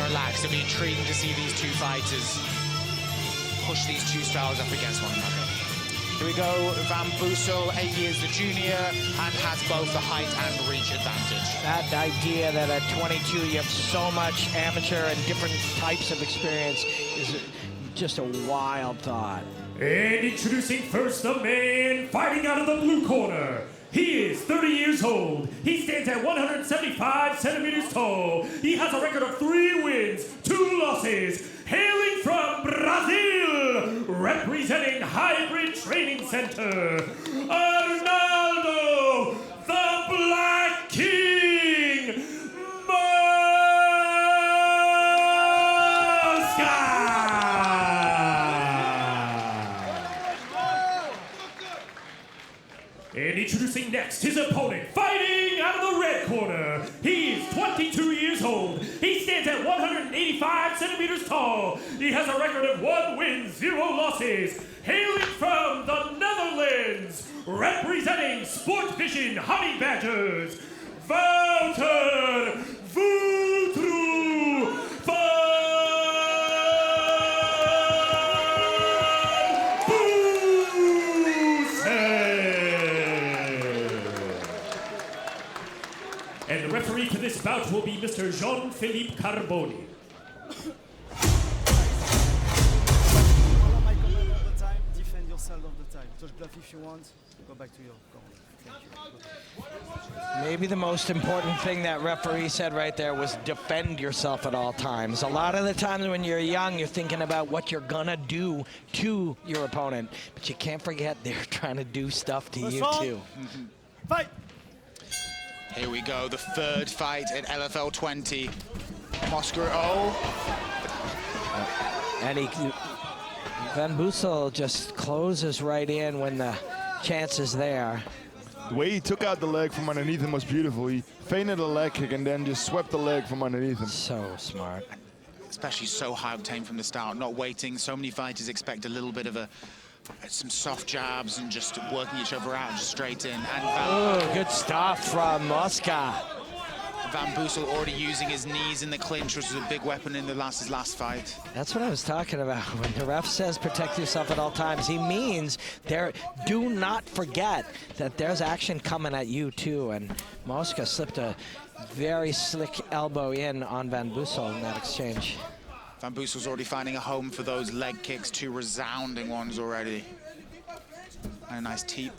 relaxed. It'll be intriguing to see these two fighters push these two styles up against one another. Here we go, Van Bussel, 8 years the junior, and has both the height and reach advantage. That idea that at 22 you have so much amateur and different types of experience is just a wild thought. And introducing first the man fighting out of the blue corner. He is 30 years old. He stands at 175 centimeters tall. He has a record of 3 wins, 2 losses. Hailing from Brazil, representing Hybrid Training Center, Arnaldo, the Black King, Moska! And introducing next his opponent, fighting out of the red corner. He is 22 years old. He stands at 185 centimeters tall. He has a record of 1 win, 0 losses. Hailing from the Netherlands, representing Sport Vision Honey Badgers, Wouter van Bussel. And the referee to this bout will be Mr. Jean-Philippe Carboni. Follow my command all the time, defend yourself all the time. Touch bluff if you want, go back to your corner. Thank you. Maybe the most important thing that referee said right there was defend yourself at all times. A lot of the times when you're young, you're thinking about what you're gonna do to your opponent, but you can't forget they're trying to do stuff to you too. Fight! Here we go, the third fight at LFL20. Moska, oh. And Van Bussel just closes right in when the chance is there. The way he took out the leg from underneath him was beautiful. He feinted a leg kick and then just swept the leg from underneath him. So smart. Especially so high octane from the start, not waiting. So many fighters expect a little bit of some soft jabs and just working each other out and just straight in. And Oh, good stuff from Moska. Van Bussel already using his knees in the clinch, which was a big weapon in his last fight. That's what I was talking about. When the ref says protect yourself at all times, he means do not forget that there's action coming at you too. And Moska slipped a very slick elbow in on Van Bussel in that exchange. Van Bussel's already finding a home for those leg kicks, 2 resounding ones already. And a nice teep.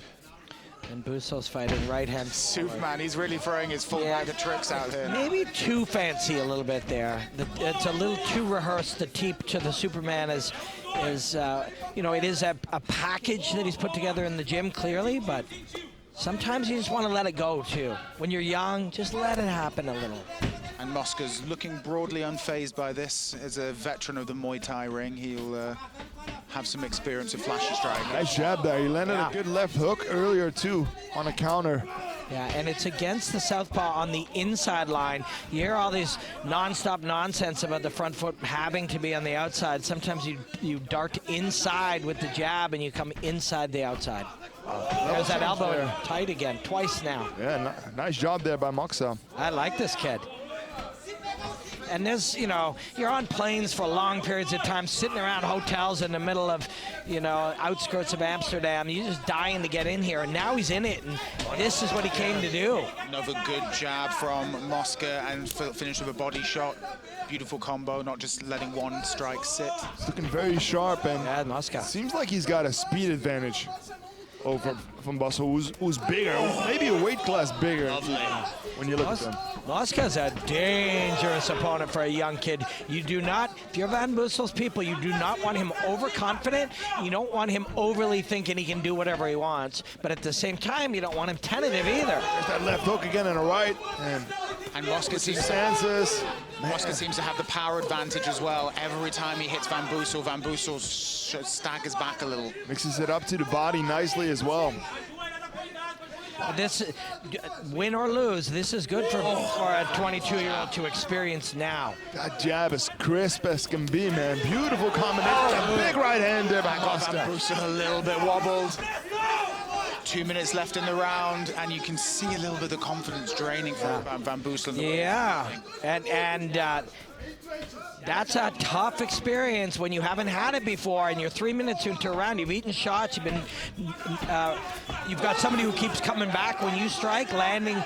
And Bussel's fighting right hand. Superman, he's really throwing his full bag of tricks out here. Maybe too fancy a little bit there. It's a little too rehearsed. The teep to the Superman is you know, it is a package that he's put together in the gym clearly, but sometimes you just want to let it go too. When you're young, just let it happen a little. And Moska's looking broadly unfazed by this. As a veteran of the Muay Thai ring, he'll have some experience with flashy striking. Nice jab there. He landed a good left hook earlier too on a counter. Yeah, and it's against the southpaw on the inside line. You hear all these non-stop nonsense about the front foot having to be on the outside. Sometimes you dart inside with the jab and you come inside the outside. There's that elbow tight again, twice now. Yeah, nice job there by Moska. I like this kid. And there's, you know, you're on planes for long periods of time, sitting around hotels in the middle of, you know, outskirts of Amsterdam. You're just dying to get in here, and now he's in it, and this is what he came to do. Another good jab from Moska and finished with a body shot. Beautiful combo, not just letting one strike sit. He's looking very sharp, and Moska seems like he's got a speed advantage over Van Bussel, who's bigger, maybe a weight class bigger. When you look at him. Moska's a dangerous opponent for a young kid. You do not, if you're Van Bussel's people, you do not want him overconfident. You don't want him overly thinking he can do whatever he wants. But at the same time, you don't want him tentative either. There's that left hook again and a right. And Moska seems to have the power advantage as well. Every time he hits Van Bussel staggers back a little. Mixes it up to the body nicely as well. This, win or lose, this is good for a 22-year-old to experience now. That jab is crisp as can be, man. Beautiful combination. A big right hand there by Moska. Van Bussel a little bit wobbled. 2 minutes left in the round, and you can see a little bit of the confidence draining from Van Bussel. Yeah, and that's a tough experience when you haven't had it before, and you're 3 minutes into a round. You've eaten shots. You've got somebody who keeps coming back when you strike, landing.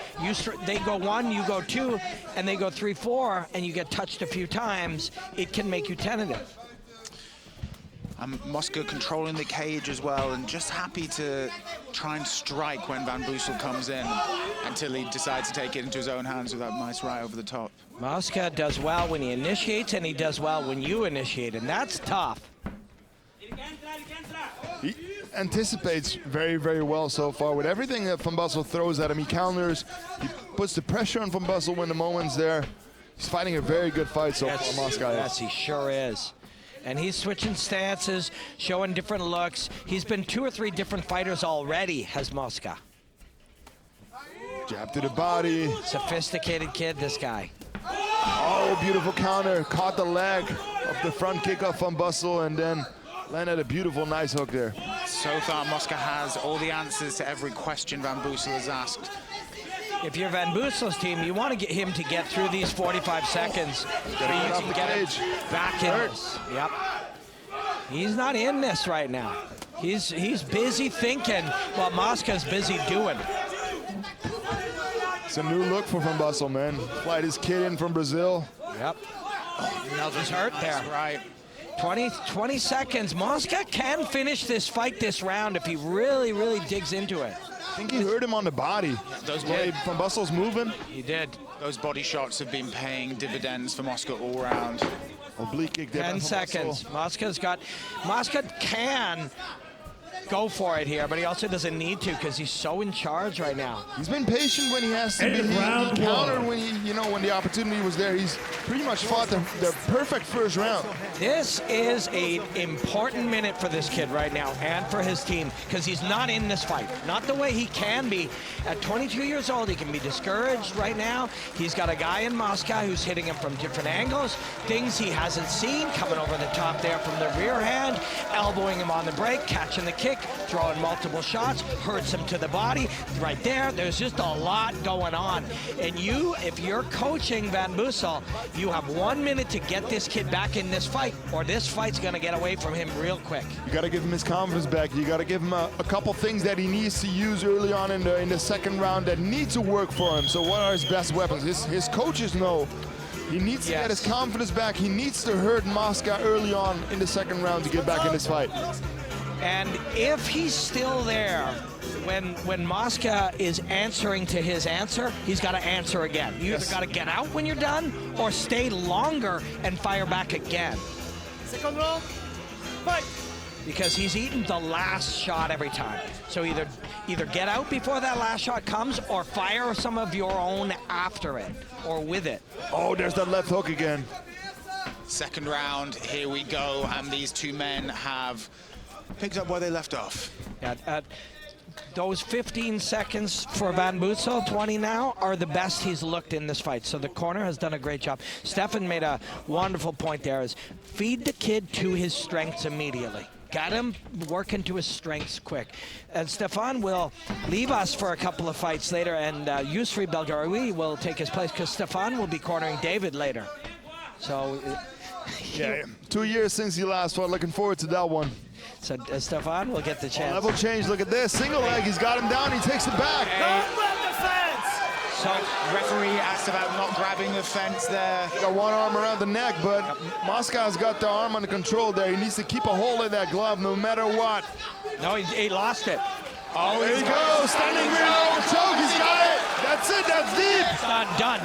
They go 1, you go 2, and they go 3, 4, and you get touched a few times. It can make you tentative. Moska controlling the cage as well, and just happy to try and strike when Van Bussel comes in until he decides to take it into his own hands with that nice right over the top. Moska does well when he initiates, and he does well when you initiate, and that's tough. He anticipates very, very well so far. With everything that Van Bussel throws at him, he counters, he puts the pressure on Van Bussel when the moment's there. He's fighting a very good fight so far, Moska. Yes, he sure is. And he's switching stances, showing different looks. He's been 2 or 3 different fighters already, has Moska. Jab to the body. Sophisticated kid, this guy. Oh, beautiful counter. Caught the leg of the front kick off Van Bussel and then landed a beautiful, nice hook there. So far, Moska has all the answers to every question Van Bussel has asked. If you're Van Bussel's team, you want to get him to get through these 45 seconds so you can get him back in this. Yep. He's not in this right now. He's busy thinking what Moska's busy doing. It's a new look for Van Bussel, man. Flight his kid in from Brazil. Yep. He's hurt there. Right. 20 seconds. Moska can finish this fight this round if he really, really digs into it. I think he hurt him on the body. Those way Van Bussel's moving. He did. Those body shots have been paying dividends for Moska all round. Oblique kick there. 10 seconds. Moska can go for it here, but he also doesn't need to because he's so in charge right now. He's been patient when he has to be. He countered when when the opportunity was there. He's pretty much fought the perfect first round. This is an important minute for this kid right now and for his team because he's not in this fight. Not the way he can be. At 22 years old, he can be discouraged right now. He's got a guy in Moska who's hitting him from different angles, things he hasn't seen, coming over the top there from the rear hand, elbowing him on the break, catching the kick, throwing multiple shots, hurts him to the body. Right there, there's just a lot going on. And if you're coaching Van Bussel, you have 1 minute to get this kid back in this fight, or this fight's gonna get away from him real quick. You gotta give him his confidence back. You gotta give him a couple things that he needs to use early on in the second round that need to work for him. So what are his best weapons? His coaches know he needs to get his confidence back. He needs to hurt Moska early on in the second round to get back in this fight. And if he's still there, when Moska is answering to his answer, he's got to answer again. You either got to get out when you're done or stay longer and fire back again. Second round, fight. Because he's eaten the last shot every time. So either get out before that last shot comes or fire some of your own after it or with it. Oh, there's that left hook again. Second round, here we go, and these two men have picked up where they left off. Yeah, those 15 seconds for Van Bussel, 20 now, are the best he's looked in this fight. So the corner has done a great job. Stefan made a wonderful point there, is feed the kid to his strengths immediately. Got him working to his strengths quick. And Stefan will leave us for a couple of fights later, and Yusri Belgarawi will take his place because Stefan will be cornering David later. So, yeah, 2 years since he last fought. Looking forward to that one. So Stefan will get the chance. Level change. Look at this. Single leg. He's got him down. He takes it back. Don't grab the fence. So referee asked about not grabbing the fence there. Got one arm around the neck, but Moska's got the arm under control there. He needs to keep a hold of that glove no matter what. No, he lost it. Oh, there he goes. Standing rear naked choke. He's got it. That's it. That's deep. Done. Done.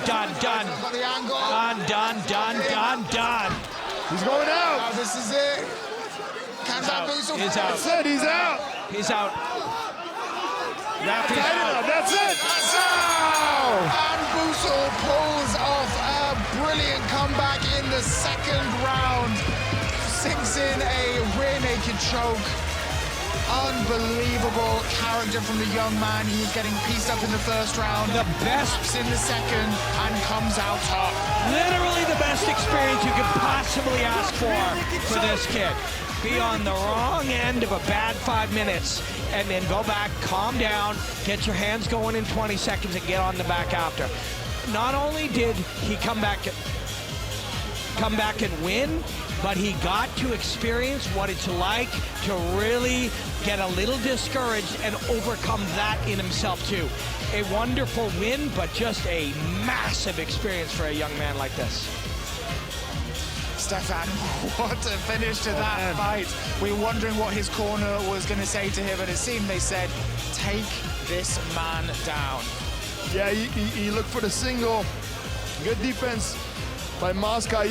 He's going out. This is it. He's out. That's it. He's out. He's out. That's it. Van Bussel pulls off a brilliant comeback in the second round. Sinks in a rear naked choke. Unbelievable character from the young man. He was getting pieced up in the first round. The best in the second and comes out top. Literally the best experience you could possibly ask for this kid. be on the wrong end of a bad 5 minutes and then go back, calm down, get your hands going in 20 seconds and get on the back after. Not only did he come back and win, but he got to experience what it's like to really get a little discouraged and overcome that in himself too. A wonderful win, but just a massive experience for a young man like this. Stefan, what a finish to that fight. We were wondering what his corner was going to say to him, and it seemed they said, take this man down. Yeah, he looked for the single. Good defense by Moska.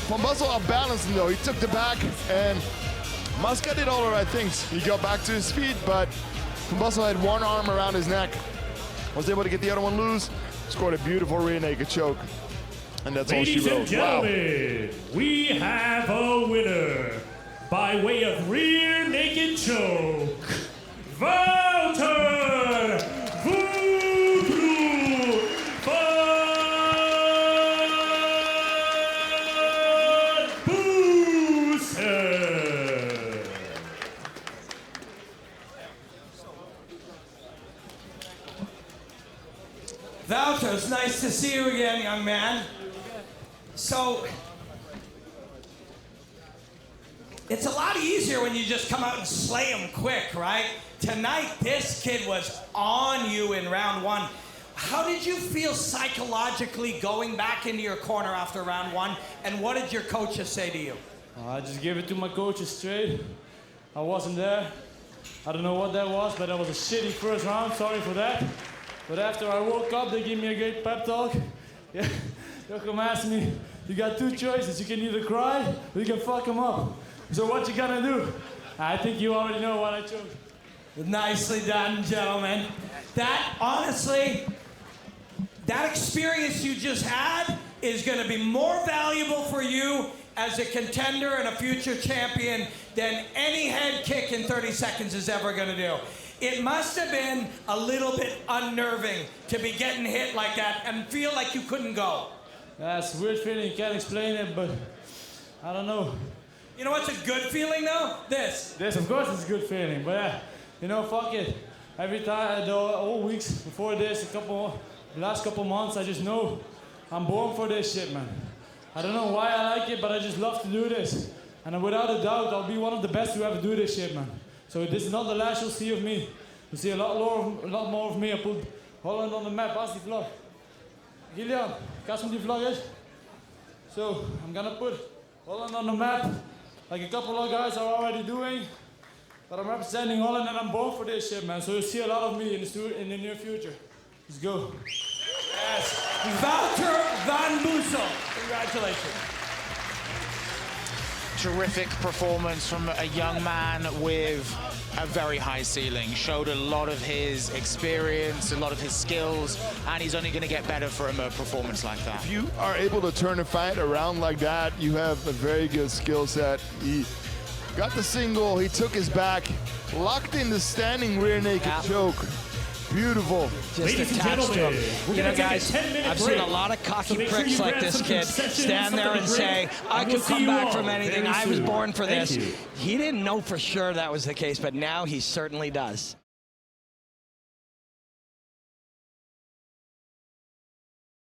Van Bussel outbalanced him though. He took the back, and Moska did all the right things. He got back to his feet, but Van Bussel had one arm around his neck. Was able to get the other one loose. Scored a beautiful rear naked choke. And that's all she wrote. Ladies and gentlemen, we have a winner by way of rear naked choke, Wouter van Bussel. Wouter, it's nice to see you again, young man. So, it's a lot easier when you just come out and slay him quick, right? Tonight, this kid was on you in round one. How did you feel psychologically going back into your corner after round one, and what did your coaches say to you? I just gave it to my coaches straight. I wasn't there. I don't know what that was, but that was a shitty first round. Sorry for that. But after I woke up, they gave me a great pep talk. Yeah. Joachim asked me, you got two choices. You can either cry or you can fuck him up. So what you gonna do? I think you already know what I chose. Nicely done, gentlemen. That, honestly, that experience you just had is gonna be more valuable for you as a contender and a future champion than any head kick in 30 seconds is ever gonna do. It must have been a little bit unnerving to be getting hit like that and feel like you couldn't go. That's a weird feeling, you can't explain it, but I don't know. You know what's a good feeling though? This, of course, it's a good feeling, but you know, fuck it. Every time, the whole weeks before this, the last couple months, I just know I'm born for this shit, man. I don't know why I like it, but I just love to do this. And without a doubt, I'll be one of the best to ever do this shit, man. So this is not the last you'll see of me. You'll see a lot more of me. I put Holland on the map. As die vlag? Gillian, kijk eens die vlag is. So, I'm gonna put Holland on the map, like a couple of guys are already doing. But I'm representing Holland and I'm born for this shit, man. So you'll see a lot of me in the near future. Let's go. yes, Wouter van Bussel. Congratulations. Terrific performance from a young man with a very high ceiling. Showed a lot of his experience, a lot of his skills, and he's only going to get better from a performance like that. If you are able to turn a fight around like that, you have a very good skill set. He got the single, he took his back, locked in the standing rear naked choke. Beautiful. Just attached to him. You know, guys, I've seen a lot of cocky pricks like this kid stand there and say, I could come back from anything. I was born for this. He didn't know for sure that was the case, but now he certainly does.